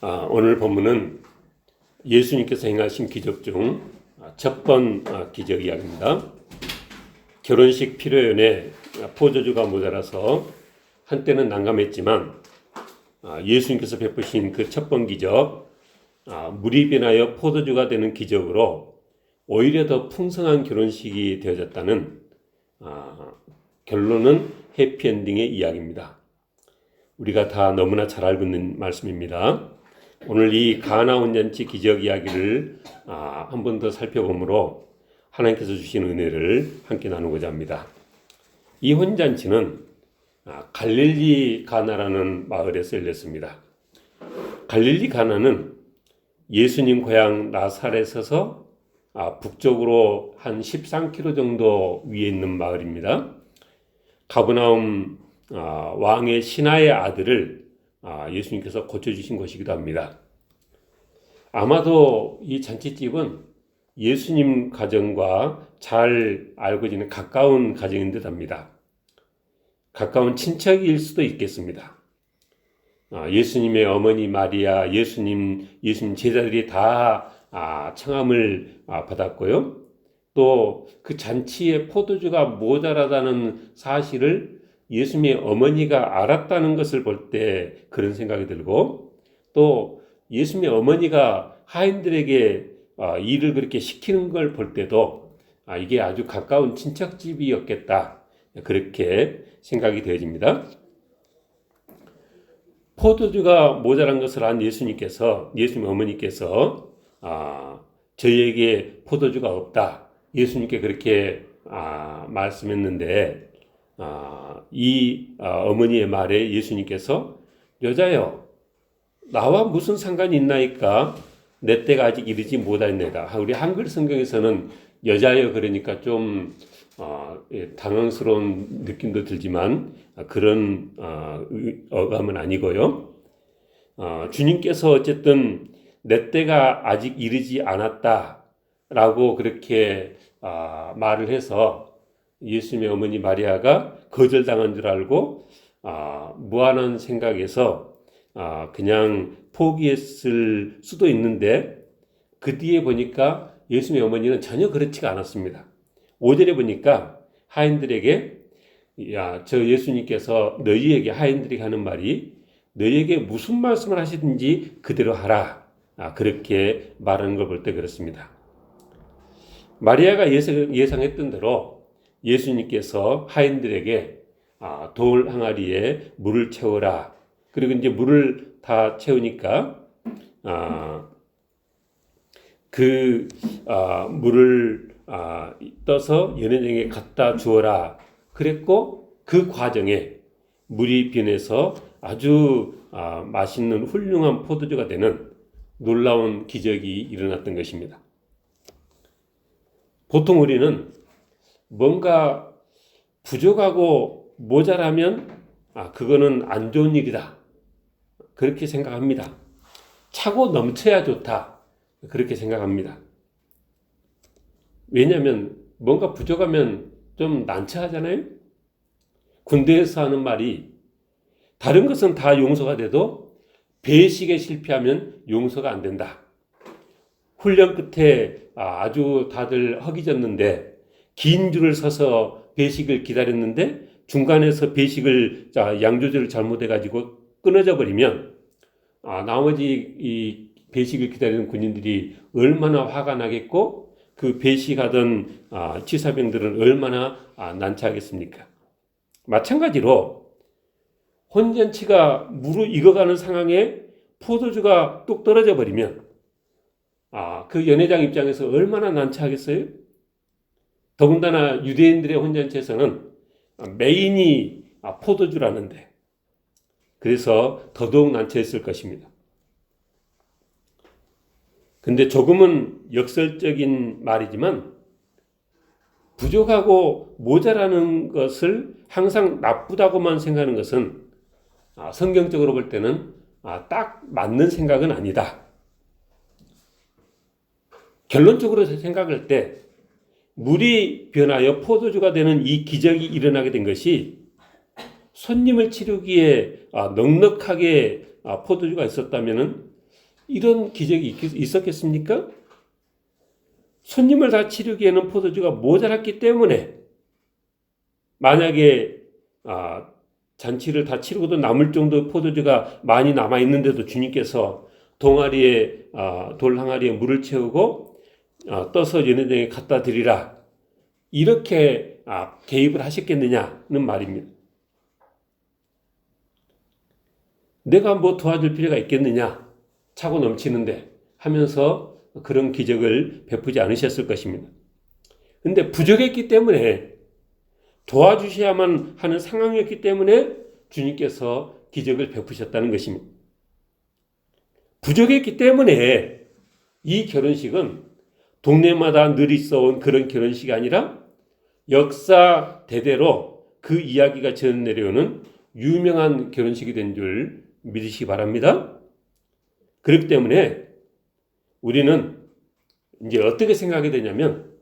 오늘 본문은 예수님께서 행하신 기적 중 첫 번 기적 이야기입니다. 결혼식 피로연에 포도주가 모자라서 한때는 난감했지만 예수님께서 베푸신 그 첫 번 기적, 물이 변하여 포도주가 되는 기적으로 오히려 더 풍성한 결혼식이 되어졌다는 결론은 해피엔딩의 이야기입니다. 우리가 다 너무나 잘 알고 있는 말씀입니다. 오늘 이 가나 혼잔치 기적 이야기를 한 번 더 살펴보므로 하나님께서 주신 은혜를 함께 나누고자 합니다. 이 혼잔치는 갈릴리 가나라는 마을에서 열렸습니다. 갈릴리 가나는 예수님 고향 나사렛에서 북쪽으로 한 13km 정도 위에 있는 마을입니다. 가버나움 왕의 신하의 아들을 예수님께서 고쳐주신 곳이기도 합니다. 아마도 이 잔치집은 예수님 가정과 잘 알고 지낸 가까운 가정인 듯 합니다. 가까운 친척일 수도 있겠습니다. 예수님의 어머니 마리아, 예수님 제자들이 다 청함을 받았고요. 또 그 잔치에 포도주가 모자라다는 사실을 예수님의 어머니가 알았다는 것을 볼 때 그런 생각이 들고, 또 예수님의 어머니가 하인들에게 일을 그렇게 시키는 걸 볼 때도 이게 아주 가까운 친척집이었겠다, 그렇게 생각이 되어집니다. 포도주가 모자란 것을 안 예수님 어머니께서 저희에게 포도주가 없다, 예수님께 그렇게 말씀했는데, 이 어머니의 말에 예수님께서 여자여, 나와 무슨 상관이 있나이까? 내 때가 아직 이르지 못하였나이다. 우리 한글 성경에서는 여자여 그러니까 좀 당황스러운 느낌도 들지만 그런 어감은 아니고요. 주님께서 어쨌든 내 때가 아직 이르지 않았다라고 그렇게 말을 해서 예수님의 어머니 마리아가 거절당한 줄 알고 무한한 생각에서 그냥 포기했을 수도 있는데, 그 뒤에 보니까 예수님의 어머니는 전혀 그렇지가 않았습니다. 5절에 보니까 하인들에게, 저 예수님께서 너희에게, 하인들에게 하는 말이 너희에게 무슨 말씀을 하시든지 그대로 하라, 그렇게 말하는 걸 볼 때 그렇습니다. 마리아가 예상했던 대로 예수님께서 하인들에게 돌 항아리에 물을 채우라, 그리고 이제 물을 다 채우니까 물을 떠서 연회장에 갖다 주어라 그랬고, 그 과정에 물이 변해서 아주 맛있는 훌륭한 포도주가 되는 놀라운 기적이 일어났던 것입니다. 보통 우리는 뭔가 부족하고 모자라면 그거는 안 좋은 일이다, 그렇게 생각합니다. 차고 넘쳐야 좋다, 그렇게 생각합니다. 왜냐하면 뭔가 부족하면 좀 난처하잖아요. 군대에서 하는 말이, 다른 것은 다 용서가 돼도 배식에 실패하면 용서가 안 된다. 훈련 끝에 아주 다들 허기졌는데 긴 줄을 서서 배식을 기다렸는데 중간에서 배식을 양 조절을 잘못해가지고 끊어져 버리면 나머지 이 배식을 기다리는 군인들이 얼마나 화가 나겠고, 그 배식하던 치사병들은 얼마나 난처하겠습니까? 마찬가지로 혼잔치가 무르익어가는 상황에 포도주가 뚝 떨어져 버리면 그 연회장 입장에서 얼마나 난처하겠어요? 더군다나 유대인들의 혼잔치에서는 메인이 포도주라는데, 그래서 더더욱 난처했을 것입니다. 근데 조금은 역설적인 말이지만, 부족하고 모자라는 것을 항상 나쁘다고만 생각하는 것은 성경적으로 볼 때는 딱 맞는 생각은 아니다. 결론적으로 생각할 때 물이 변하여 포도주가 되는 이 기적이 일어나게 된 것이 손님을 치르기에 넉넉하게 포도주가 있었다면은 이런 기적이 있었겠습니까? 손님을 다 치르기에는 포도주가 모자랐기 때문에 만약에 잔치를 다 치르고도 남을 정도 포도주가 많이 남아 있는데도 주님께서 동아리에 돌 항아리에 물을 채우고 떠서 얘네들에게 갖다 드리라 이렇게 개입을 하셨겠느냐는 말입니다. 내가 뭐 도와줄 필요가 있겠느냐 차고 넘치는데 하면서 그런 기적을 베푸지 않으셨을 것입니다. 근데 부족했기 때문에 도와주셔야만 하는 상황이었기 때문에 주님께서 기적을 베푸셨다는 것입니다. 부족했기 때문에 이 결혼식은 동네마다 늘 있어온 그런 결혼식이 아니라 역사 대대로 그 이야기가 전 내려오는 유명한 결혼식이 된 줄 믿으시기 바랍니다. 그렇기 때문에 우리는 이제 어떻게 생각이 되냐면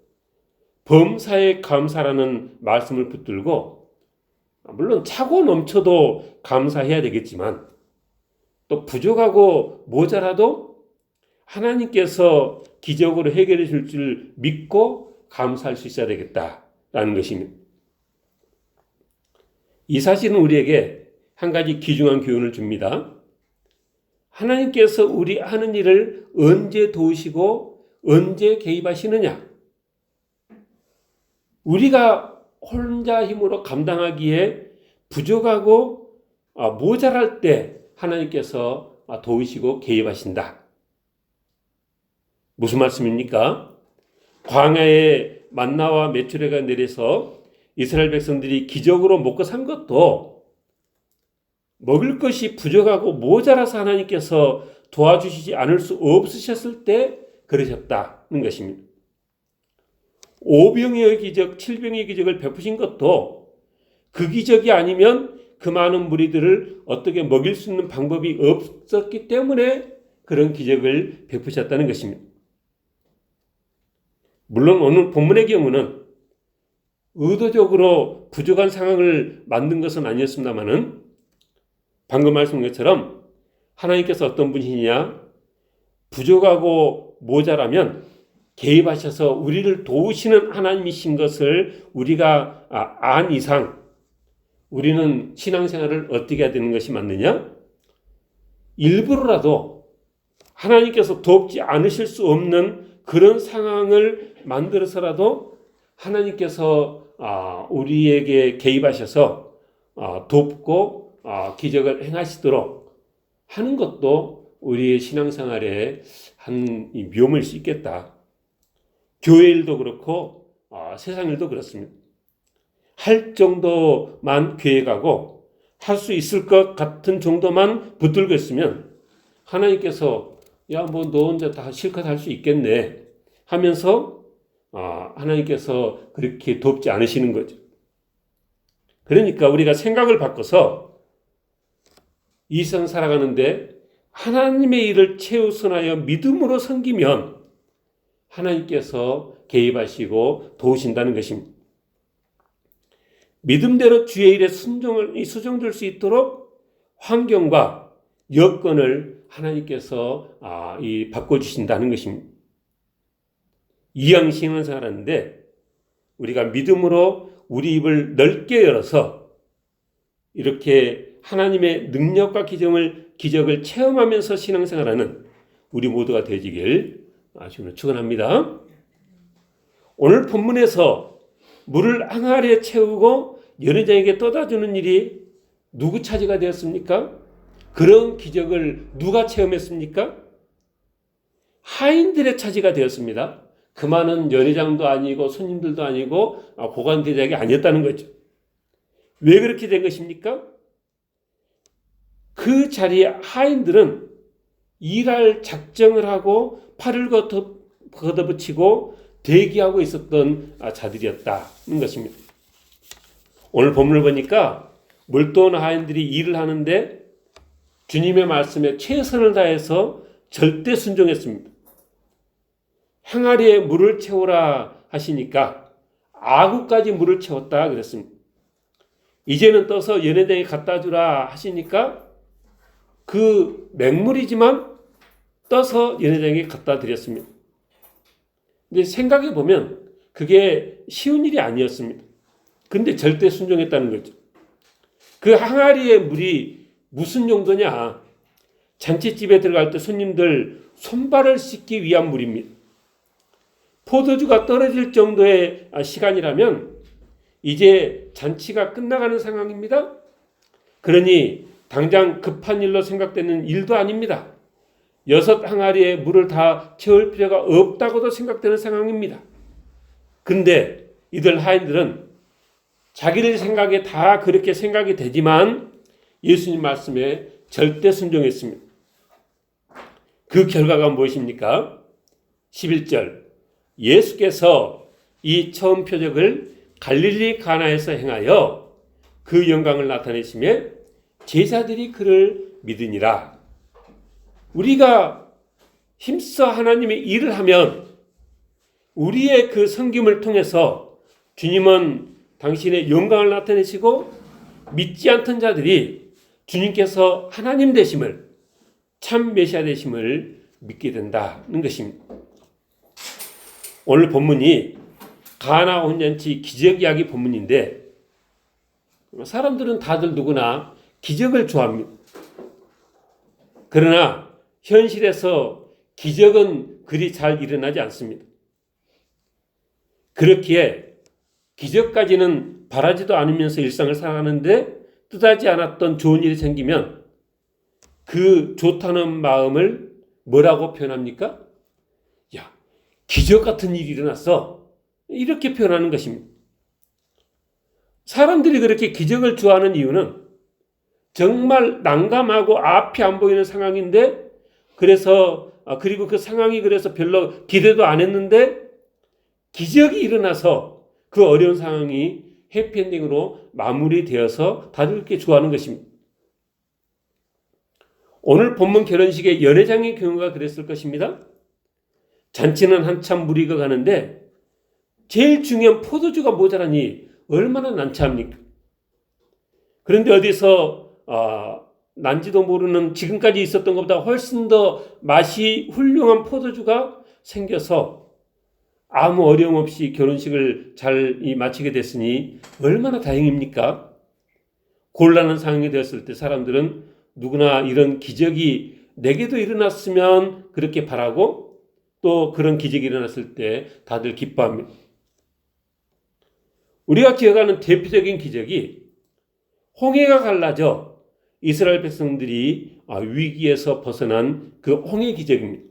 범사에 감사라는 말씀을 붙들고 물론 차고 넘쳐도 감사해야 되겠지만 또 부족하고 모자라도 하나님께서 기적으로 해결해 줄 줄 믿고 감사할 수 있어야 되겠다라는 것입니다. 이 사실은 우리에게 한 가지 귀중한 교훈을 줍니다. 하나님께서 우리 하는 일을 언제 도우시고 언제 개입하시느냐? 우리가 혼자 힘으로 감당하기에 부족하고 모자랄 때 하나님께서 도우시고 개입하신다. 무슨 말씀입니까? 광야에 만나와 메추라기가 내려서 이스라엘 백성들이 기적으로 먹고 산 것도 먹을 것이 부족하고 모자라서 하나님께서 도와주시지 않을 수 없으셨을 때 그러셨다는 것입니다. 5병의 기적, 7병의 기적을 베푸신 것도 그 기적이 아니면 그 많은 무리들을 어떻게 먹일 수 있는 방법이 없었기 때문에 그런 기적을 베푸셨다는 것입니다. 물론 오늘 본문의 경우는 의도적으로 부족한 상황을 만든 것은 아니었습니다만은 방금 말씀한 것처럼 하나님께서 어떤 분이시냐? 부족하고 모자라면 개입하셔서 우리를 도우시는 하나님이신 것을 우리가 안 이상 우리는 신앙생활을 어떻게 해야 되는 것이 맞느냐? 일부러라도 하나님께서 돕지 않으실 수 없는 그런 상황을 만들어서라도 하나님께서 우리에게 개입하셔서 돕고 기적을 행하시도록 하는 것도 우리의 신앙생활의 한 묘미일 수 있겠다. 교회 일도 그렇고 세상 일도 그렇습니다. 할 정도만 교회 가고 할 수 있을 것 같은 정도만 붙들고 있으면 하나님께서 야, 뭐 너 혼자 다 실컷 할 수 있겠네 하면서 하나님께서 그렇게 돕지 않으시는 거죠. 그러니까 우리가 생각을 바꿔서 이 세상 살아가는데 하나님의 일을 최우선하여 믿음으로 섬기면 하나님께서 개입하시고 도우신다는 것입니다. 믿음대로 주의 일에 수정될 수 있도록 환경과 여건을 하나님께서 바꿔주신다는 것입니다. 이양신을 살았는데 우리가 믿음으로 우리 입을 넓게 열어서 이렇게 하나님의 능력과 기적을 체험하면서 신앙생활하는 우리 모두가 되시길 주님으로 축원합니다. 오늘 본문에서 물을 항아리에 채우고 연회장에게 떠다주는 일이 누구 차지가 되었습니까? 그런 기적을 누가 체험했습니까? 하인들의 차지가 되었습니다. 그만은 연회장도 아니고 손님들도 아니고 고관대작이 아니었다는 거죠. 왜 그렇게 된 것입니까? 그 자리에 하인들은 일할 작정을 하고 팔을 걷어붙이고 대기하고 있었던 자들이었다는 것입니다. 오늘 본문을 보니까 몰두한 하인들이 일을 하는데 주님의 말씀에 최선을 다해서 절대 순종했습니다. 항아리에 물을 채우라 하시니까 아구까지 물을 채웠다 그랬습니다. 이제는 떠서 연회장에 갖다 주라 하시니까 그 맹물이지만 떠서 연회장에 갖다 드렸습니다. 근데 생각해 보면 그게 쉬운 일이 아니었습니다. 근데 절대 순종했다는 거죠. 그 항아리의 물이 무슨 용도냐? 잔치집에 들어갈 때 손님들 손발을 씻기 위한 물입니다. 포도주가 떨어질 정도의 시간이라면 이제 잔치가 끝나가는 상황입니다. 그러니 당장 급한 일로 생각되는 일도 아닙니다. 6항아리의 물을 다 채울 필요가 없다고도 생각되는 상황입니다. 근데 이들 하인들은 자기들 생각에 다 그렇게 생각이 되지만 예수님 말씀에 절대 순종했습니다. 그 결과가 무엇입니까? 11절 예수께서 이 처음 표적을 갈릴리 가나에서 행하여 그 영광을 나타내시며 제자들이 그를 믿으니라. 우리가 힘써 하나님의 일을 하면 우리의 그 섬김을 통해서 주님은 당신의 영광을 나타내시고 믿지 않던 자들이 주님께서 하나님 되심을, 참 메시아 되심을 믿게 된다는 것입니다. 오늘 본문이 가나 혼잔치 기적 이야기 본문인데 사람들은 다들 누구나 기적을 좋아합니다. 그러나 현실에서 기적은 그리 잘 일어나지 않습니다. 그렇기에 기적까지는 바라지도 않으면서 일상을 살아가는데 뜻하지 않았던 좋은 일이 생기면 그 좋다는 마음을 뭐라고 표현합니까? 야, 기적 같은 일이 일어났어. 이렇게 표현하는 것입니다. 사람들이 그렇게 기적을 좋아하는 이유는 정말 난감하고 앞이 안 보이는 상황인데 그리고 그 상황이 그래서 별로 기대도 안 했는데 기적이 일어나서 그 어려운 상황이 해피엔딩으로 마무리되어서 다들 그렇게 좋아하는 것입니다. 오늘 본문 결혼식의 연회장의 경우가 그랬을 것입니다. 잔치는 한참 무리가 가는데 제일 중요한 포도주가 모자라니 얼마나 난처합니까? 그런데 어디서 난지도 모르는 지금까지 있었던 것보다 훨씬 더 맛이 훌륭한 포도주가 생겨서 아무 어려움 없이 결혼식을 잘 마치게 됐으니 얼마나 다행입니까? 곤란한 상황이 되었을 때 사람들은 누구나 이런 기적이 내게도 일어났으면 그렇게 바라고 또 그런 기적이 일어났을 때 다들 기뻐합니다. 우리가 기억하는 대표적인 기적이 홍해가 갈라져 이스라엘 백성들이 위기에서 벗어난 그 홍해 기적입니다.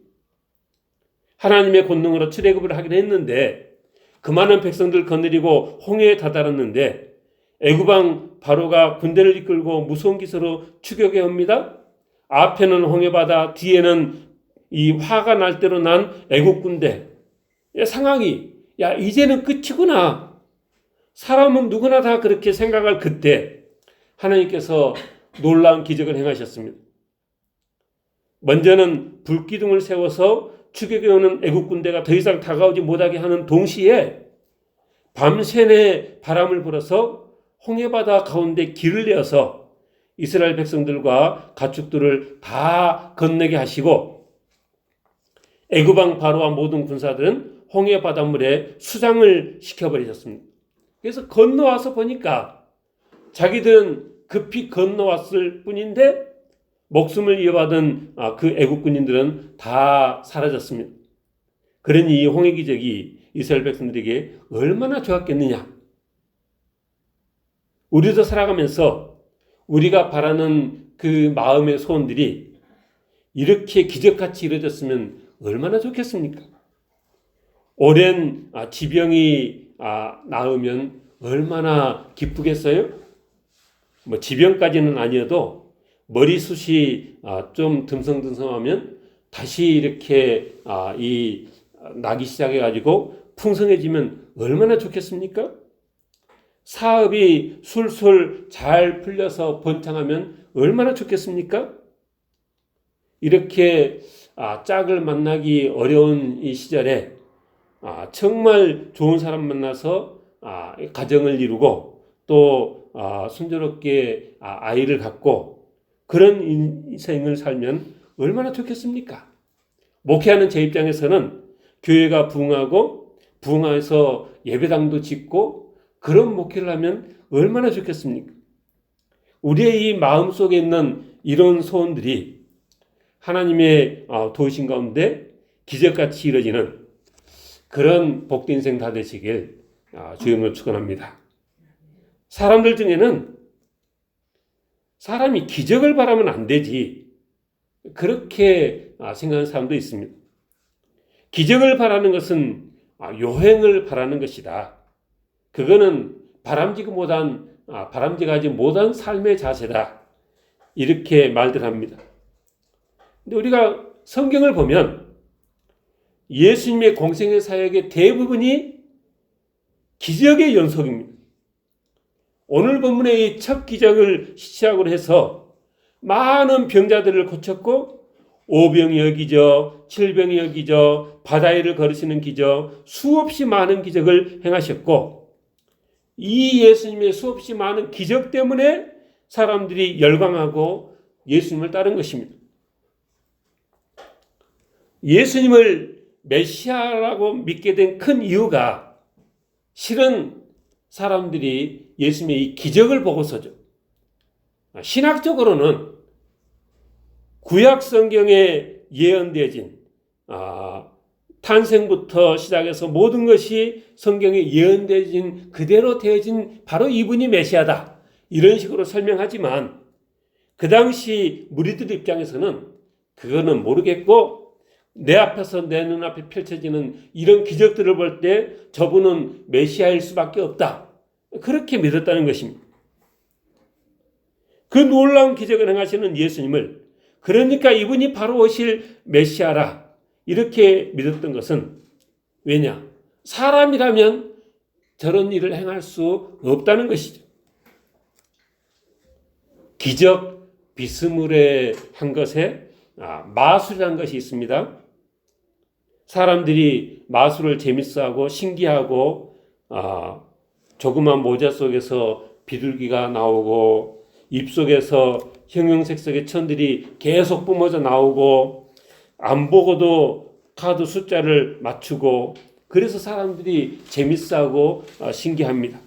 하나님의 권능으로 출애굽을 하긴 했는데 그 많은 백성들 거느리고 홍해에 다다랐는데 애굽왕 바로가 군대를 이끌고 무서운 기세로 추격해 옵니다. 앞에는 홍해바다, 뒤에는 이 화가 날 대로 난 애굽 군대. 상황이 이제는 끝이구나. 사람은 누구나 다 그렇게 생각할 그때 하나님께서 놀라운 기적을 행하셨습니다. 먼저는 불기둥을 세워서 추격해 오는 애국 군대가 더 이상 다가오지 못하게 하는 동시에 밤새내 바람을 불어서 홍해바다 가운데 길을 내어서 이스라엘 백성들과 가축들을 다 건너게 하시고 애굽왕 바로와 모든 군사들은 홍해바닷물에 수장을 시켜버리셨습니다. 그래서 건너와서 보니까 자기들은 급히 건너왔을 뿐인데 목숨을 이어받은 그 애국 군인들은 다 사라졌습니다. 그러니 이 홍해 기적이 이스라엘 백성들에게 얼마나 좋았겠느냐. 우리도 살아가면서 우리가 바라는 그 마음의 소원들이 이렇게 기적같이 이루어졌으면 얼마나 좋겠습니까? 오랜 지병이 나으면 얼마나 기쁘겠어요? 지병까지는 아니어도 머리숱이 좀 듬성듬성하면 다시 이렇게 나기 시작해가지고 풍성해지면 얼마나 좋겠습니까? 사업이 술술 잘 풀려서 번창하면 얼마나 좋겠습니까? 이렇게 짝을 만나기 어려운 이 시절에 정말 좋은 사람 만나서 가정을 이루고 또 순조롭게 아이를 갖고 그런 인생을 살면 얼마나 좋겠습니까? 목회하는 제 입장에서는 교회가 부흥해서 예배당도 짓고 그런 목회를 하면 얼마나 좋겠습니까? 우리의 이 마음속에 있는 이런 소원들이 하나님의 도우신 가운데 기적같이 이루어지는 그런 복된 인생 다 되시길 주님으로 축원합니다. 사람들 중에는 사람이 기적을 바라면 안 되지 그렇게 생각하는 사람도 있습니다. 기적을 바라는 것은 요행을 바라는 것이다. 그거는 바람직하지 못한 삶의 자세다. 이렇게 말들 합니다. 근데 우리가 성경을 보면 예수님의 공생의 사역의 대부분이 기적의 연속입니다. 오늘 본문의 이 첫 기적을 시작으로 해서 많은 병자들을 고쳤고 5병이 기적, 7병이 기적, 바다 위를 걸으시는 기적, 수없이 많은 기적을 행하셨고 이 예수님의 수없이 많은 기적 때문에 사람들이 열광하고 예수님을 따른 것입니다. 예수님을 메시아라고 믿게 된 큰 이유가 실은 사람들이 예수님의 이 기적을 보고서죠. 신학적으로는 구약 성경에 예언되어진 탄생부터 시작해서 모든 것이 성경에 예언되어진 그대로 되어진 바로 이분이 메시아다. 이런 식으로 설명하지만 그 당시 무리들 입장에서는 그거는 모르겠고 내 앞에서 내 눈앞에 펼쳐지는 이런 기적들을 볼 때 저분은 메시아일 수밖에 없다. 그렇게 믿었다는 것입니다. 그 놀라운 기적을 행하시는 예수님을 그러니까 이분이 바로 오실 메시아라 이렇게 믿었던 것은 왜냐? 사람이라면 저런 일을 행할 수 없다는 것이죠. 기적 비스무리한 것에 마술이라는 것이 있습니다. 사람들이 마술을 재밌어하고 신기하고 조그만 모자 속에서 비둘기가 나오고 입속에서 형형색색의 천들이 계속 뿜어져 나오고 안 보고도 카드 숫자를 맞추고 그래서 사람들이 재밌어하고 신기합니다.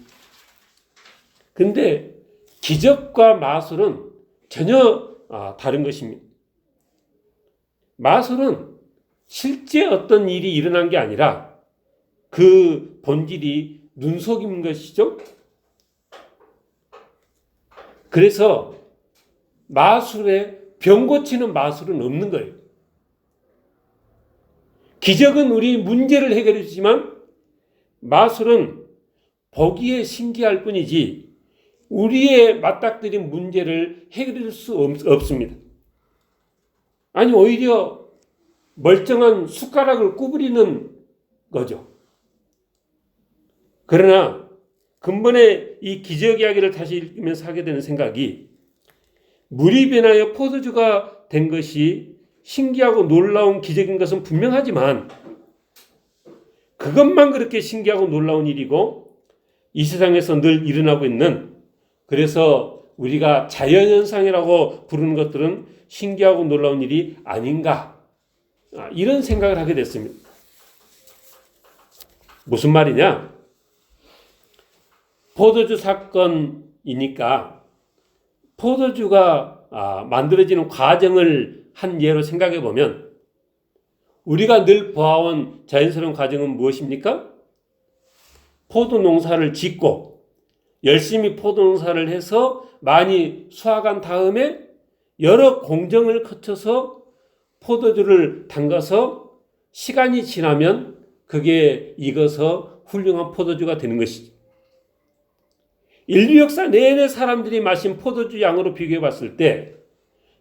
근데 기적과 마술은 전혀 다른 것입니다. 마술은 실제 어떤 일이 일어난 게 아니라 그 본질이 눈속임인 것이죠. 그래서 마술에 병 고치는 마술은 없는 거예요. 기적은 우리 문제를 해결해 주지만 마술은 보기에 신기할 뿐이지 우리의 맞닥뜨린 문제를 해결해 줄 수 없습니다. 아니 오히려 멀쩡한 숟가락을 구부리는 거죠. 그러나 근본에 이 기적 이야기를 다시 읽으면서 하게 되는 생각이 물이 변하여 포도주가 된 것이 신기하고 놀라운 기적인 것은 분명하지만 그것만 그렇게 신기하고 놀라운 일이고 이 세상에서 늘 일어나고 있는 그래서 우리가 자연현상이라고 부르는 것들은 신기하고 놀라운 일이 아닌가 이런 생각을 하게 됐습니다. 무슨 말이냐? 포도주 사건이니까 포도주가 만들어지는 과정을 한 예로 생각해 보면 우리가 늘 보아온 자연스러운 과정은 무엇입니까? 포도 농사를 짓고 열심히 포도 농사를 해서 많이 수확한 다음에 여러 공정을 거쳐서 포도주를 담가서 시간이 지나면 그게 익어서 훌륭한 포도주가 되는 것이죠. 인류 역사 내내 사람들이 마신 포도주 양으로 비교해 봤을 때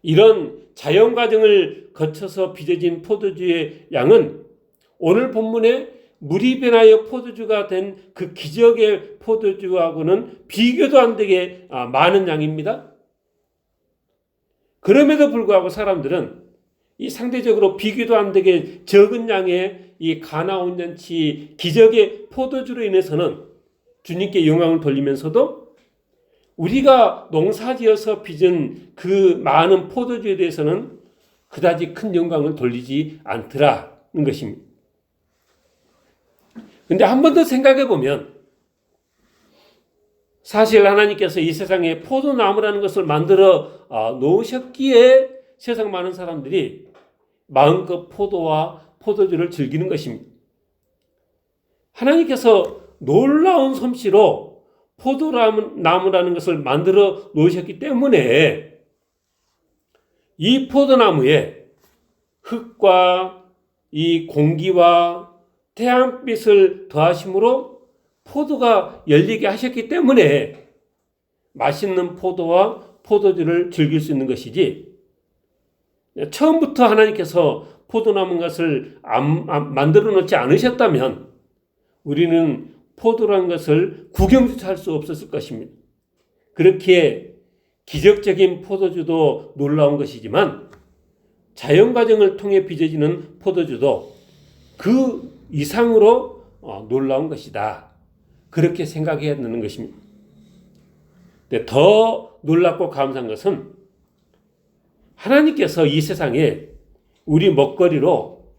이런 자연 과정을 거쳐서 빚어진 포도주의 양은 오늘 본문에 물이 변하여 포도주가 된 그 기적의 포도주하고는 비교도 안 되게 많은 양입니다. 그럼에도 불구하고 사람들은 이 상대적으로 비교도 안 되게 적은 양의 이 가나 온전치 기적의 포도주로 인해서는 주님께 영광을 돌리면서도 우리가 농사지어서 빚은 그 많은 포도주에 대해서는 그다지 큰 영광을 돌리지 않더라는 것입니다. 근데 한 번 더 생각해 보면 사실 하나님께서 이 세상에 포도나무라는 것을 만들어 놓으셨기에 세상 많은 사람들이 마음껏 포도와 포도주를 즐기는 것입니다. 하나님께서 놀라운 솜씨로 포도나무라는 것을 만들어 놓으셨기 때문에 이 포도나무에 흙과 이 공기와 태양빛을 더하심으로 포도가 열리게 하셨기 때문에 맛있는 포도와 포도주를 즐길 수 있는 것이지, 처음부터 하나님께서 포도나무 것을 만들어 놓지 않으셨다면 우리는 포도라는 것을 구경조차 할 수 없었을 것입니다. 그렇게 기적적인 포도주도 놀라운 것이지만 자연 과정을 통해 빚어지는 포도주도 그 이상으로 놀라운 것이다. 그렇게 생각해야 되는 것입니다. 근데 더 놀랍고 감사한 것은 하나님께서 이 세상에 우리 먹거리로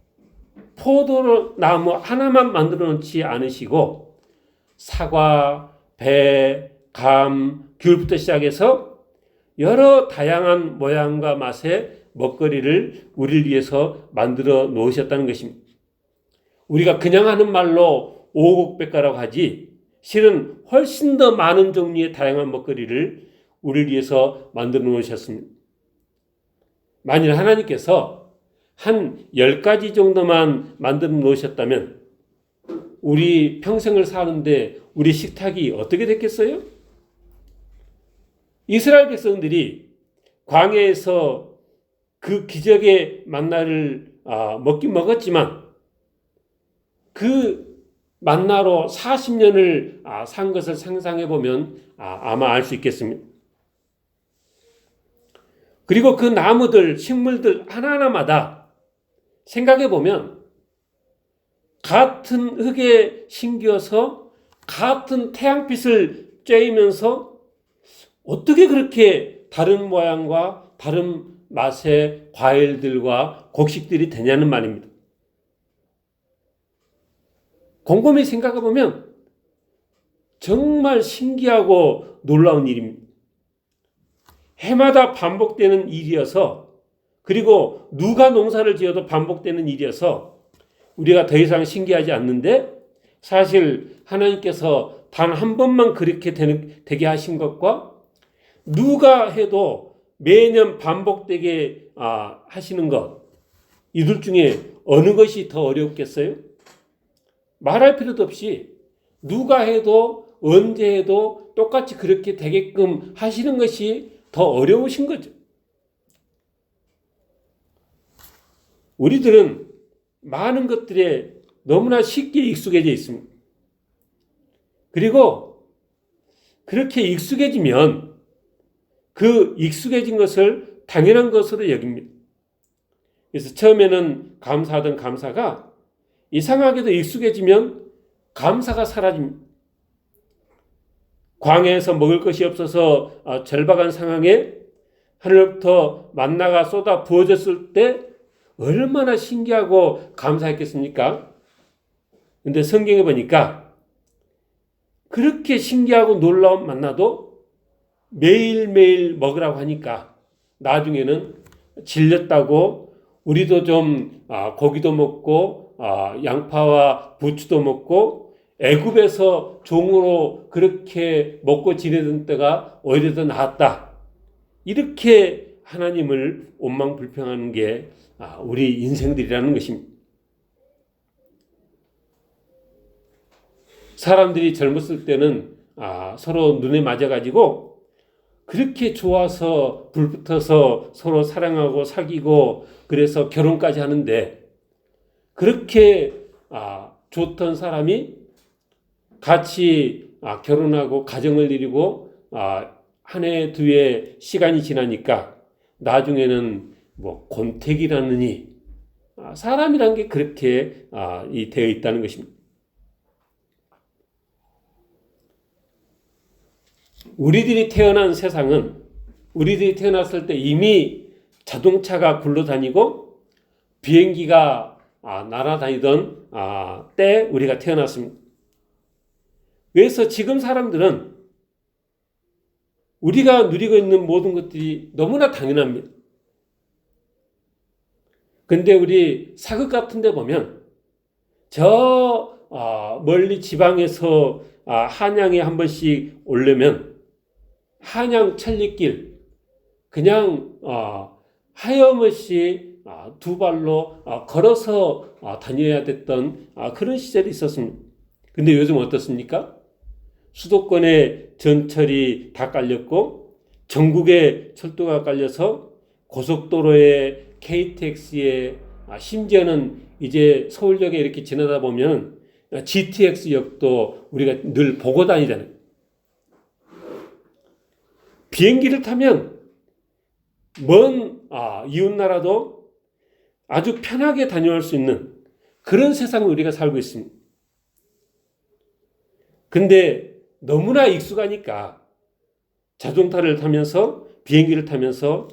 포도나무 하나만 만들어 놓지 않으시고 사과, 배, 감, 귤부터 시작해서 여러 다양한 모양과 맛의 먹거리를 우리를 위해서 만들어 놓으셨다는 것입니다. 우리가 그냥 하는 말로 오곡백과라고 하지 실은 훨씬 더 많은 종류의 다양한 먹거리를 우리를 위해서 만들어 놓으셨습니다. 만일 하나님께서 한 10가지 정도만 만들어 놓으셨다면 우리 평생을 사는데 우리 식탁이 어떻게 됐겠어요? 이스라엘 백성들이 광야에서 그 기적의 만나를 먹긴 먹었지만 그 만나로 40년을 산 것을 상상해 보면 아마 알 수 있겠습니다. 그리고 그 나무들, 식물들 하나하나마다 생각해 보면 같은 흙에 심겨서 같은 태양빛을 쬐이면서 어떻게 그렇게 다른 모양과 다른 맛의 과일들과 곡식들이 되냐는 말입니다. 곰곰이 생각해 보면 정말 신기하고 놀라운 일입니다. 해마다 반복되는 일이어서, 그리고 누가 농사를 지어도 반복되는 일이어서 우리가 더 이상 신기하지 않는데, 사실 하나님께서 단 한 번만 그렇게 되게 하신 것과 누가 해도 매년 반복되게 하시는 것, 이둘 중에 어느 것이 더 어렵겠어요? 말할 필요도 없이 누가 해도 언제 해도 똑같이 그렇게 되게끔 하시는 것이 더 어려우신 거죠. 우리들은 많은 것들에 너무나 쉽게 익숙해져 있습니다. 그리고 그렇게 익숙해지면 그 익숙해진 것을 당연한 것으로 여깁니다. 그래서 처음에는 감사하던 감사가 이상하게도 익숙해지면 감사가 사라집니다. 광야에서 먹을 것이 없어서 절박한 상황에 하늘로부터 만나가 쏟아 부어졌을 때 얼마나 신기하고 감사했겠습니까? 근데 성경에 보니까 그렇게 신기하고 놀라운 만나도 매일매일 먹으라고 하니까 나중에는 질렸다고 우리도 좀 고기도 먹고 양파와 부추도 먹고 애굽에서 종으로 그렇게 먹고 지내던 때가 오히려 더 나았다. 이렇게 하나님을 원망불평하는 게 우리 인생들이라는 것입니다. 사람들이 젊었을 때는 서로 눈에 맞아가지고 그렇게 좋아서 불붙어서 서로 사랑하고 사귀고 그래서 결혼까지 하는데, 그렇게 좋던 사람이 같이 결혼하고 가정을 이루고 한 해 두 해 시간이 지나니까 나중에는 뭐 권태기라느니 사람이란 게 그렇게 되어 있다는 것입니다. 우리들이 태어난 세상은 우리들이 태어났을 때 이미 자동차가 굴러다니고 비행기가 날아다니던 때 우리가 태어났습니다. 그래서 지금 사람들은 우리가 누리고 있는 모든 것들이 너무나 당연합니다. 근데 우리 사극 같은 데 보면 저 멀리 지방에서 한양에 한 번씩 오려면 한양 천리길 그냥 하염없이 두 발로 걸어서 다녀야 됐던 그런 시절이 있었습니다. 근데 요즘 어떻습니까? 수도권에 전철이 다 깔렸고 전국에 철도가 깔려서 고속도로에 KTX에 심지어는 이제 서울역에 이렇게 지나다 보면 GTX역도 우리가 늘 보고 다니잖아요. 비행기를 타면 먼 이웃나라도 아주 편하게 다녀올 수 있는 그런 세상을 우리가 살고 있습니다. 근데 너무나 익숙하니까 자동차를 타면서 비행기를 타면서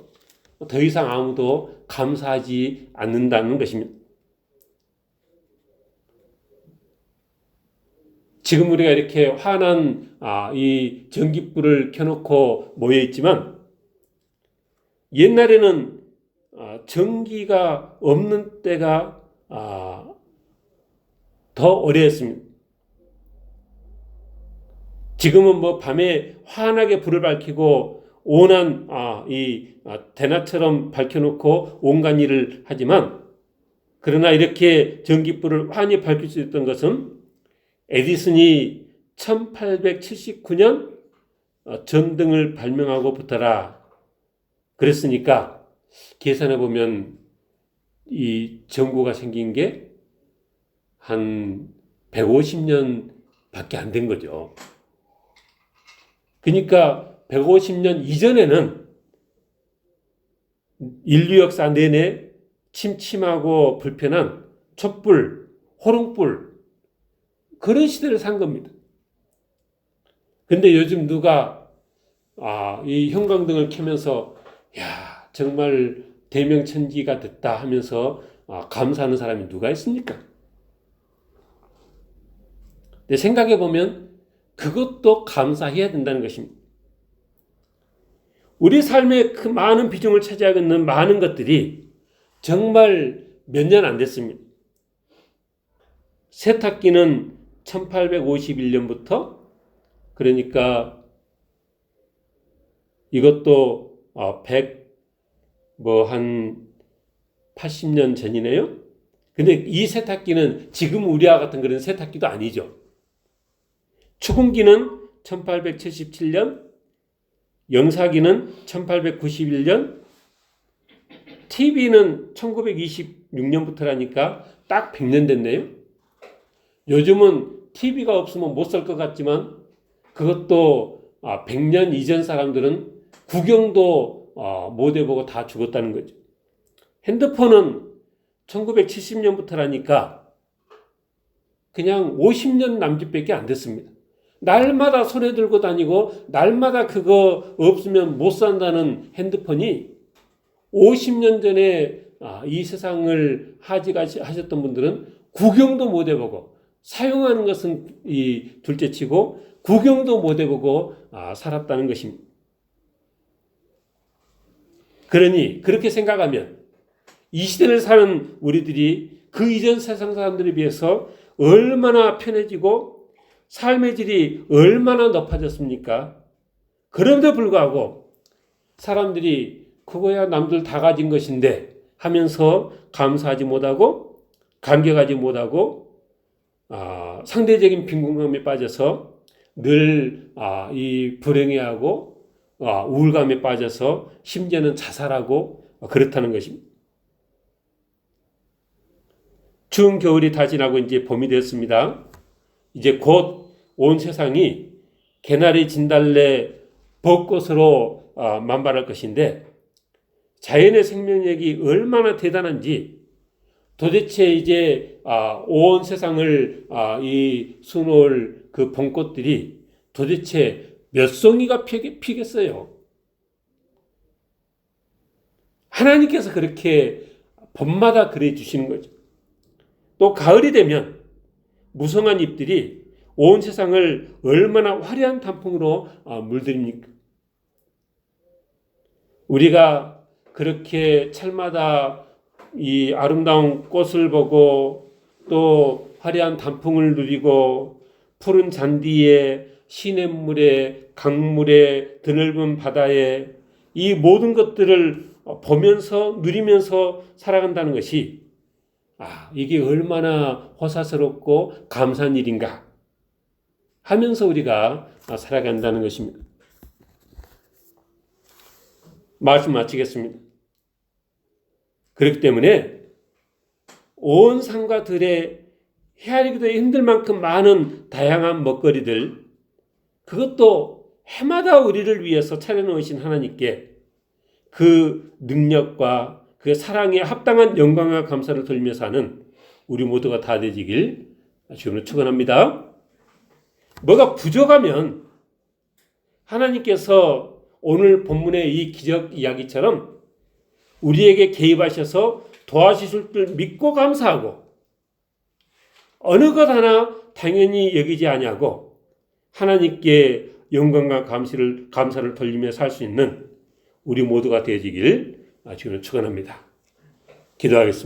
더 이상 아무도 감사하지 않는다는 것입니다. 지금 우리가 이렇게 환한 이 전깃불을 켜놓고 모여 있지만 옛날에는 전기가 없는 때가 더 오래였습니다. 지금은 뭐 밤에 환하게 불을 밝히고 온한 대낮처럼 밝혀놓고 온갖 일을 하지만 그러나 이렇게 전깃불을 환히 밝힐 수 있던 것은 에디슨이 1879년 전등을 발명하고부터라 그랬으니까 계산해 보면 이 전구가 생긴 게 한 150년밖에 안 된 거죠. 그러니까 150년 이전에는 인류 역사 내내 침침하고 불편한 촛불, 호롱불 그런 시대를 산 겁니다. 근데 요즘 누가 이 형광등을 켜면서 야 정말 대명천지가 됐다 하면서 감사하는 사람이 누가 있습니까? 근데 생각해 보면 그것도 감사해야 된다는 것입니다. 우리 삶의 그 많은 비중을 차지하고 있는 많은 것들이 정말 몇 년 안 됐습니다. 세탁기는 1851년부터 그러니까 이것도 80년 전이네요. 근데 이 세탁기는 지금 우리와 같은 그런 세탁기도 아니죠. 축음기는 1877년, 영사기는 1891년, TV는 1926년부터라니까 딱 100년 됐네요. 요즘은 TV가 없으면 못 살 것 같지만 그것도 100년 이전 사람들은 구경도 못 해보고 다 죽었다는 거죠. 핸드폰은 1970년부터라니까 그냥 50년 남짓밖에 안 됐습니다. 날마다 손에 들고 다니고 날마다 그거 없으면 못 산다는 핸드폰이 50년 전에 이 세상을 하셨던 분들은 구경도 못 해보고 사용하는 것은 둘째치고 구경도 못 해보고 살았다는 것입니다. 그러니 그렇게 생각하면 이 시대를 사는 우리들이 그 이전 세상 사람들에 비해서 얼마나 편해지고 삶의 질이 얼마나 높아졌습니까? 그럼에도 불구하고 사람들이 그거야 남들 다 가진 것인데 하면서 감사하지 못하고 감격하지 못하고 상대적인 빈곤감에 빠져서 늘 이 불행해하고 우울감에 빠져서 심지어는 자살하고 그렇다는 것입니다. 추운 겨울이 다 지나고 이제 봄이 됐습니다. 이제 곧 온 세상이 개나리, 진달래, 벚꽃으로 만발할 것인데 자연의 생명력이 얼마나 대단한지 도대체 이제 온 세상을 수놓을 그 봄꽃들이 도대체 몇 송이가 피겠어요? 하나님께서 그렇게 봄마다 그래 주시는 거죠. 또 가을이 되면 무성한 잎들이 온 세상을 얼마나 화려한 단풍으로 물들입니까? 우리가 그렇게 철마다 이 아름다운 꽃을 보고 또 화려한 단풍을 누리고 푸른 잔디에 시냇물에 강물에 드넓은 바다에 이 모든 것들을 보면서 누리면서 살아간다는 것이 이게 얼마나 호사스럽고 감사한 일인가 하면서 우리가 살아간다는 것입니다. 말씀 마치겠습니다. 그렇기 때문에 온 산과 들에 헤아리기도 힘들 만큼 많은 다양한 먹거리들, 그것도 해마다 우리를 위해서 차려놓으신 하나님께 그 능력과 그 사랑에 합당한 영광과 감사를 돌며 사는 우리 모두가 다 되시길 주님으로 축원합니다. 뭐가 부족하면 하나님께서 오늘 본문의 이 기적 이야기처럼 우리에게 개입하셔서 도와주실 줄 믿고 감사하고 어느 것 하나 당연히 여기지 아니하고 하나님께 영광과 감사를 돌리며 살 수 있는 우리 모두가 되어지길 주님으로 축원합니다. 기도하겠습니다.